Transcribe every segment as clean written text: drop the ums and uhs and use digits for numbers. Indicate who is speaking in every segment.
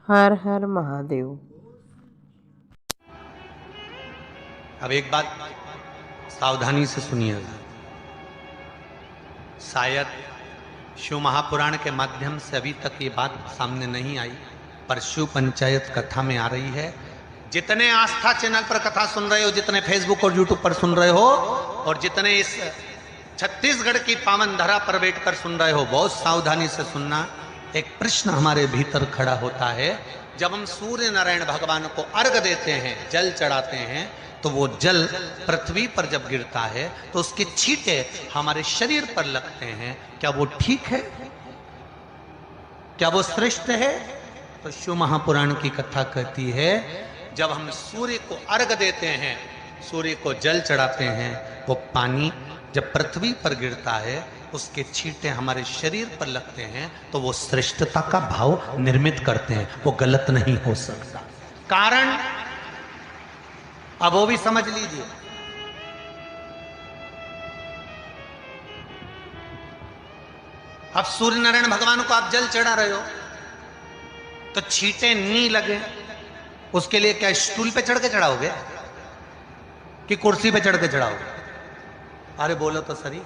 Speaker 1: हर हर महादेव।
Speaker 2: अब एक बात सावधानी से सुनिएगा। शायद शिव महापुराण के माध्यम से अभी तक ये बात सामने नहीं आई, पर शिव पंचायत कथा में आ रही है। जितने आस्था चैनल पर कथा सुन रहे हो, जितने फेसबुक और यूट्यूब पर सुन रहे हो, और जितने इस छत्तीसगढ़ की पावन धरा पर बैठकर सुन रहे हो, बहुत सावधानी से सुनना। एक प्रश्न हमारे भीतर खड़ा होता है। जब हम सूर्य नारायण भगवान को अर्घ देते हैं, जल चढ़ाते हैं, तो वो जल पृथ्वी पर जब गिरता है तो उसके छींटे हमारे शरीर पर लगते हैं। क्या वो ठीक है? क्या वो श्रेष्ठ है? तो शिव महापुराण की कथा कहती है, जब हम सूर्य को अर्घ देते हैं, सूर्य को जल चढ़ाते हैं, वो पानी जब पृथ्वी पर गिरता है, उसके छींटे हमारे शरीर पर लगते हैं, तो वो श्रेष्ठता का भाव निर्मित करते हैं। वो गलत नहीं हो सकता। कारण अब वो भी समझ लीजिए। अब सूर्य नारायण भगवान को आप जल चढ़ा रहे हो तो छींटे नहीं लगे, उसके लिए क्या स्टूल पे चढ़ के चढ़ाओगे कि कुर्सी पे चढ़ के चढ़ाओगे? अरे बोलो तो सही।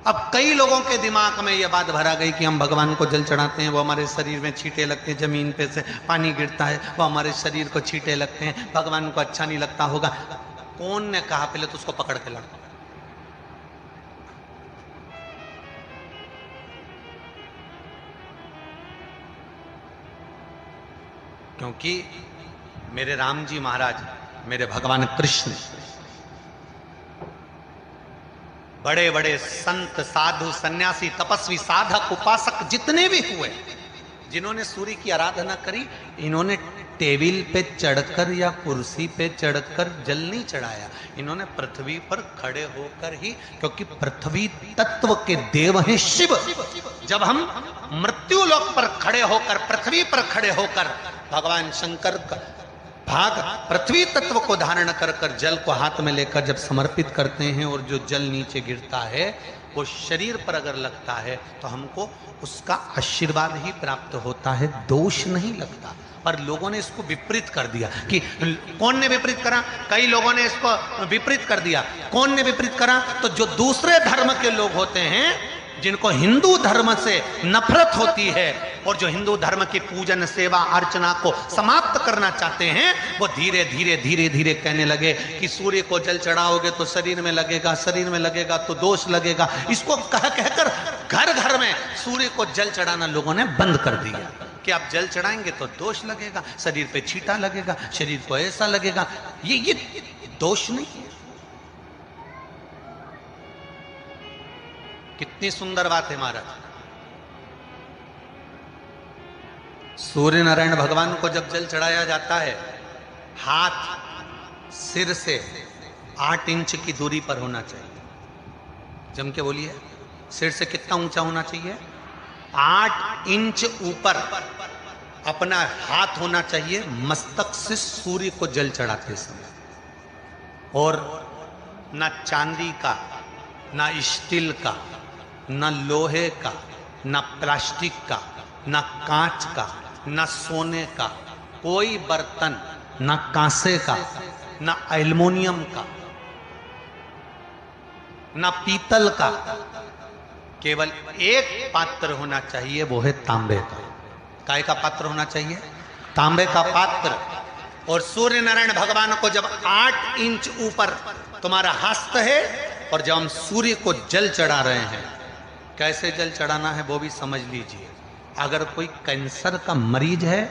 Speaker 2: अब कई लोगों के दिमाग में यह बात भरा गई कि हम भगवान को जल चढ़ाते हैं, वो हमारे शरीर में छींटे लगते हैं, जमीन पे से पानी गिरता है, वो हमारे शरीर को छींटे लगते हैं, भगवान को अच्छा नहीं लगता होगा। कौन ने कहा? पहले तो उसको पकड़ के लड़ो। क्योंकि मेरे राम जी महाराज, मेरे भगवान कृष्ण, बड़े बड़े संत, साधु, सन्यासी, तपस्वी, साधक, उपासक जितने भी हुए, जिन्होंने सूर्य की आराधना करी, इन्होंने टेबल पे चढ़कर या कुर्सी पे चढ़कर जल नहीं चढ़ाया। इन्होंने पृथ्वी पर खड़े होकर ही, क्योंकि पृथ्वी तत्व के देव हैं शिव। जब हम मृत्यु लोक पर खड़े होकर, पृथ्वी पर खड़े होकर भगवान शंकर का भाग पृथ्वी तत्व को धारण कर कर जल को हाथ में लेकर जब समर्पित करते हैं, और जो जल नीचे गिरता है वो शरीर पर अगर लगता है तो हमको उसका आशीर्वाद ही प्राप्त होता है, दोष नहीं लगता। पर लोगों ने इसको विपरीत कर दिया। कि कौन ने विपरीत करा? कई लोगों ने इसको विपरीत कर दिया। कौन ने विपरीत करा? तो जो दूसरे धर्म के लोग होते हैं, जिनको हिंदू धर्म से नफरत होती है और जो हिंदू धर्म की पूजन, सेवा, अर्चना को समाप्त करना चाहते हैं, वो धीरे धीरे धीरे धीरे कहने लगे कि सूर्य को जल चढ़ाओगे तो शरीर में लगेगा, शरीर में लगेगा तो दोष लगेगा। इसको कह कहकर घर घर में सूर्य को जल चढ़ाना लोगों ने बंद कर दिया कि आप जल चढ़ाएंगे तो दोष लगेगा, शरीर पे छींटा लगेगा, शरीर को ऐसा लगेगा। ये दोष नहीं है। कितनी सुंदर बात है महाराज। सूर्य नारायण भगवान को जब जल चढ़ाया जाता है, हाथ सिर से 8 इंच की दूरी पर होना चाहिए। जम के बोलिए, सिर से कितना ऊंचा होना चाहिए? 8 इंच ऊपर अपना हाथ होना चाहिए मस्तक से सूर्य को जल चढ़ाते समय। और ना चांदी का, ना स्टील का, न लोहे का, न प्लास्टिक का, न कांच का, न सोने का कोई बर्तन, न कांसे का, न एल्युमिनियम का, न पीतल का, केवल एक पात्र होना चाहिए, वो है तांबे का। काय का पात्र होना चाहिए? तांबे का पात्र। और सूर्य नारायण भगवान को जब 8 इंच ऊपर तुम्हारा हस्त है, और जब हम सूर्य को जल चढ़ा रहे हैं, कैसे जल चढ़ाना है वो भी समझ लीजिए। अगर कोई कैंसर का मरीज है,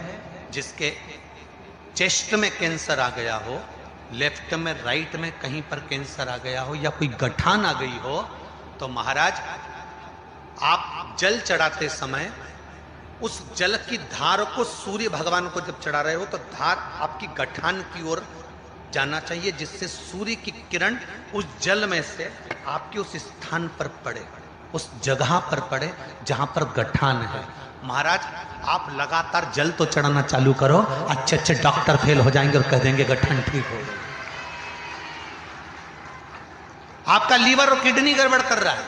Speaker 2: जिसके चेस्ट में कैंसर आ गया हो, लेफ्ट में, राइट में कहीं पर कैंसर आ गया हो, या कोई गठान आ गई हो, तो महाराज आप जल चढ़ाते समय उस जल की धार को सूर्य भगवान को जब चढ़ा रहे हो, तो धार आपकी गठान की ओर जाना चाहिए, जिससे सूर्य की किरण उस जल में से आपके उस स्थान पर पड़े, उस जगह पर पड़े जहां पर गठान है। महाराज आप लगातार जल तो चढ़ाना चालू करो, अच्छे अच्छे डॉक्टर फेल हो जाएंगे और कह देंगे गठान ठीक हो गई। आपका लीवर और किडनी गड़बड़ कर रहा है,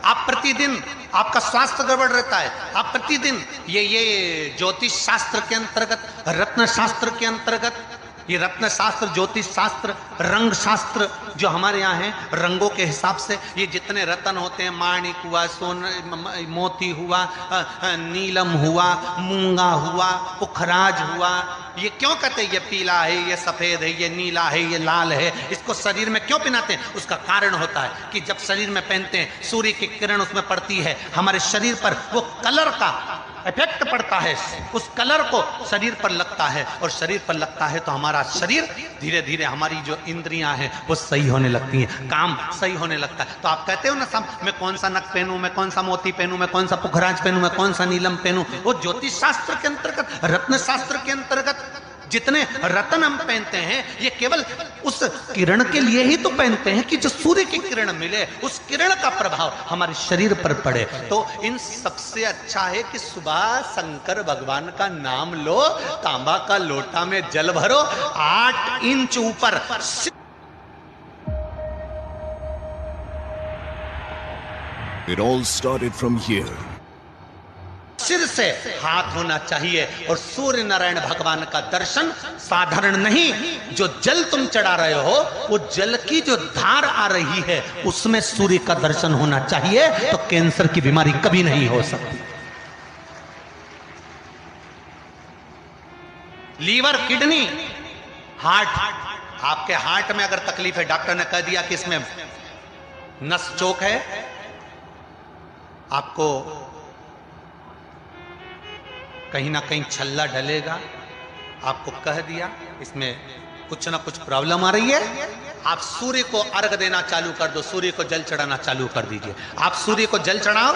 Speaker 2: आप प्रतिदिन आपका स्वास्थ्य गड़बड़ रहता है, आप प्रतिदिन ये ज्योतिष शास्त्र के अंतर्गत, रत्न शास्त्र के अंतर्गत, ये रत्न शास्त्र, ज्योतिष शास्त्र, रंग शास्त्र जो हमारे यहाँ है, रंगों के हिसाब से ये जितने रत्न होते हैं, माणिक हुआ, मोती हुआ, नीलम हुआ, मूंगा हुआ, पुखराज हुआ, ये क्यों कहते हैं ये पीला है, ये सफेद है, ये नीला है, ये लाल है, इसको शरीर में क्यों पहनाते हैं? उसका कारण होता है कि जब शरीर में पहनते हैं, सूर्य की किरण उसमें पड़ती है, हमारे शरीर पर वो कलर का इफेक्ट पड़ता है, उस कलर को शरीर पर लगता है, और शरीर पर लगता है तो हमारा शरीर धीरे धीरे, हमारी जो इंद्रियां हैं वो सही होने लगती हैं, काम सही होने लगता है। तो आप कहते हो ना, सब मैं कौन सा नक पहनूं, मैं कौन सा मोती पहनूं, मैं कौन सा पुखराज पहनूं, मैं कौन सा नीलम पहनूं, वो ज्योतिष शास्त्र के अंतर्गत, रत्न शास्त्र के अंतर्गत जितने रत्न हम पहनते हैं, ये केवल उस किरण के लिए ही तो पहनते हैं कि जो सूर्य की किरण मिले, उस किरण का प्रभाव हमारे शरीर पर पड़े। तो इन सबसे अच्छा है कि सुबह शंकर भगवान का नाम लो, तांबा का लोटा में जल भरो, 8 इंच ऊपर
Speaker 1: It all started from here.
Speaker 2: सिर से हाथ होना चाहिए, और सूर्य नारायण भगवान का दर्शन साधारण नहीं, जो जल तुम चढ़ा रहे हो, वो जल की जो धार आ रही है उसमें सूर्य का दर्शन होना चाहिए, तो कैंसर की बीमारी कभी नहीं हो सकती। लीवर, किडनी, हार्ट, आपके हार्ट में अगर तकलीफ है, डॉक्टर ने कह दिया कि इसमें नस चोक है, आपको कहीं ना कहीं छल्ला डलेगा, आपको कह दिया इसमें कुछ ना कुछ प्रॉब्लम आ रही है, आप सूर्य को अर्घ देना चालू कर दो, सूर्य को जल चढ़ाना चालू कर दीजिए। आप सूर्य को जल चढ़ाओ,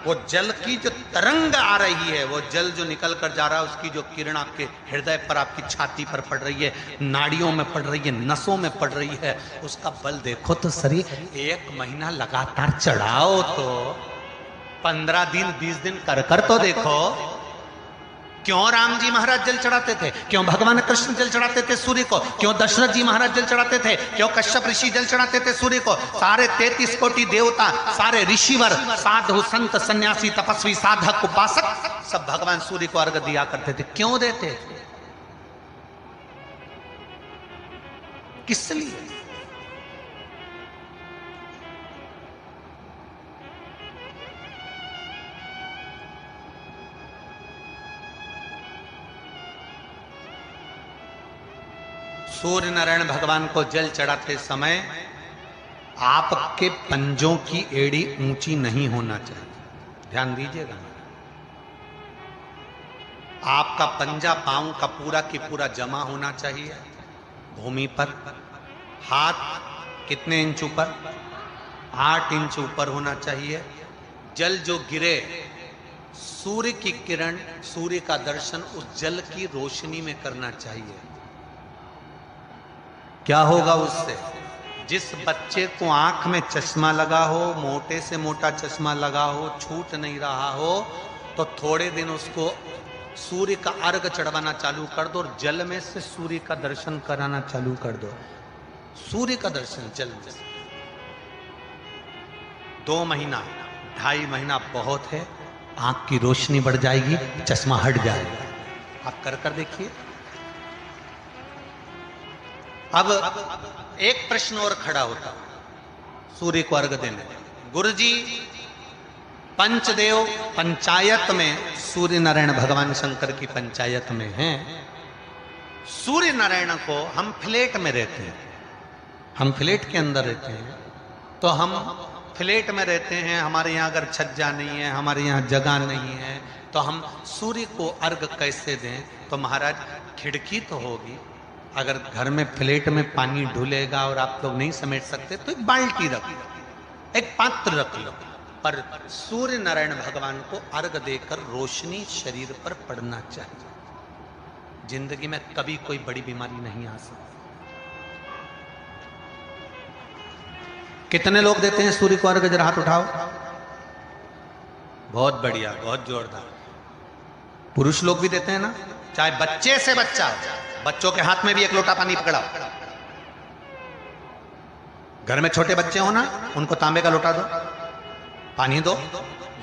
Speaker 2: वो जल की जो तरंग आ रही है, वो जल जो निकल कर जा रहा है, उसकी जो किरण आपके हृदय पर, आपकी छाती पर पड़ रही है, नाड़ियों में पड़ रही है, नसों में पड़ रही है, उसका बल देखो तो सही। 1 महीना लगातार चढ़ाओ, तो 15 दिन 20 दिन कर तो देखो। क्यों राम जी महाराज जल चढ़ाते थे, क्यों भगवान कृष्ण जल चढ़ाते थे सूर्य को, क्यों दशरथ जी महाराज जल चढ़ाते थे, क्यों कश्यप ऋषि जल चढ़ाते थे सूर्य को, सारे 33 कोटि देवता, सारे ऋषिवर, साधु संत सन्यासी तपस्वी साधक उपासक सब भगवान सूर्य को अर्घ दिया करते थे। क्यों देते? किस लिए? सूर्य नारायण भगवान को जल चढ़ाते समय आपके पंजों की एड़ी ऊंची नहीं होना चाहिए, ध्यान दीजिएगा। आपका पंजा पांव का पूरा की पूरा जमा होना चाहिए भूमि पर। हाथ कितने इंच ऊपर? 8 इंच ऊपर होना चाहिए। जल जो गिरे, सूर्य की किरण, सूर्य का दर्शन उस जल की रोशनी में करना चाहिए। क्या होगा उससे? जिस बच्चे को आंख में चश्मा लगा हो, मोटे से मोटा चश्मा लगा हो, छूट नहीं रहा हो, तो थोड़े दिन उसको सूर्य का अर्घ चढ़वाना चालू कर दो, और जल में से सूर्य का दर्शन कराना चालू कर दो। सूर्य का दर्शन जल में से 2 महीना 2.5 महीना बहुत है, आंख की रोशनी बढ़ जाएगी, चश्मा हट जाएगा। आप कर देखिए। अब एक प्रश्न और खड़ा होता, सूर्य को अर्घ देने, गुरुजी पंचदेव पंचायत में सूर्य नारायण भगवान शंकर की पंचायत में हैं, सूर्य नारायण को हम फ्लैट में रहते हैं, हम फ्लैट के अंदर रहते हैं, तो हम फ्लैट में रहते हैं, हमारे यहाँ अगर छज्जा नहीं है, हमारे यहाँ जगह नहीं है, तो हम सूर्य को अर्घ कैसे दें? तो महाराज खिड़की तो होगी, अगर घर में फ्लैट में पानी ढुलेगा और आप लोग नहीं समेट सकते तो एक बाल्टी रख लो, एक पात्र रख लो, पर सूर्य नारायण भगवान को अर्घ देकर रोशनी शरीर पर पड़ना चाहिए। जिंदगी में कभी कोई बड़ी बीमारी नहीं आ सकती। कितने लोग देते हैं सूर्य को अर्घ? जरा हाथ उठाओ। बहुत बढ़िया, बहुत जोरदार। पुरुष लोग भी देते हैं ना, चाहे बच्चे से बच्चा, बच्चों के हाथ में भी 1 लोटा पानी पकड़ाओ। घर में छोटे बच्चे हो ना, उनको तांबे का लोटा दो, पानी दो,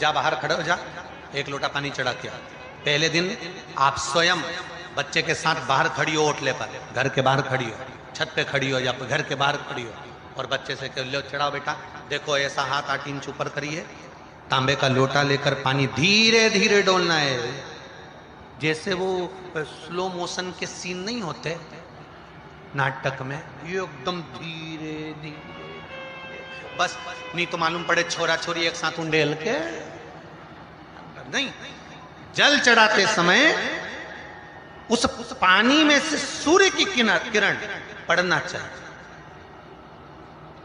Speaker 2: जा बाहर खड़े हो जा, एक लोटा पानी चढ़ा के। पहले दिन आप स्वयं बच्चे के साथ बाहर खड़ी हो, ओटले पर, घर के बाहर खड़ी हो, छत पे खड़ी हो या घर के बाहर खड़ी हो, और बच्चे से कह लो चढ़ाओ बेटा, देखो ऐसा हाथ 8 इंच ऊपर करिए, तांबे का लोटा लेकर पानी धीरे धीरे डोलना है, जैसे वो स्लो मोशन के सीन नहीं होते नाटक में, ये एकदम धीरे धीरे, बस नहीं तो मालूम पड़े छोरा छोरी एक साथ उंडेल के नहीं। जल चढ़ाते समय उस पानी में से सूर्य की किरण पड़ना चाहिए,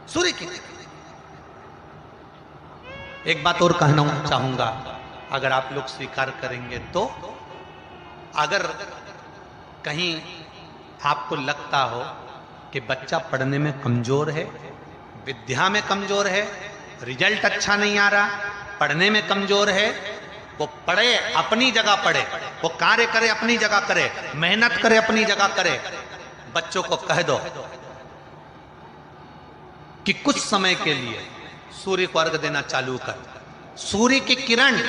Speaker 2: सूर्य की। एक बात और कहना चाहूंगा, अगर आप लोग स्वीकार करेंगे तो, अगर कहीं आपको लगता हो कि बच्चा पढ़ने में कमजोर है, विद्या में कमजोर है, रिजल्ट अच्छा नहीं आ रहा, पढ़ने में कमजोर है, वो पढ़े अपनी जगह पढ़े, वो कार्य करे अपनी जगह करे, मेहनत करे अपनी जगह करे। बच्चों को कह दो कि कुछ समय के लिए सूर्य को अर्घ देना चालू कर। सूर्य की किरण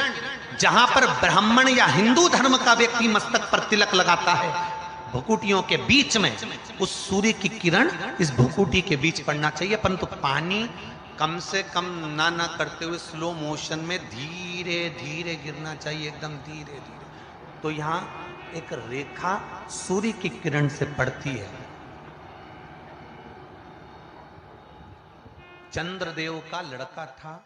Speaker 2: जहां पर ब्राह्मण या हिंदू धर्म का व्यक्ति मस्तक पर तिलक लगाता है, भुकुटियों के बीच में उस सूर्य की किरण इस भुकुटी के बीच पड़ना चाहिए, परंतु पानी कम से कम ना करते हुए स्लो मोशन में धीरे धीरे गिरना चाहिए, एकदम धीरे धीरे। तो यहां एक रेखा सूर्य की किरण से पड़ती है। चंद्रदेव का लड़का था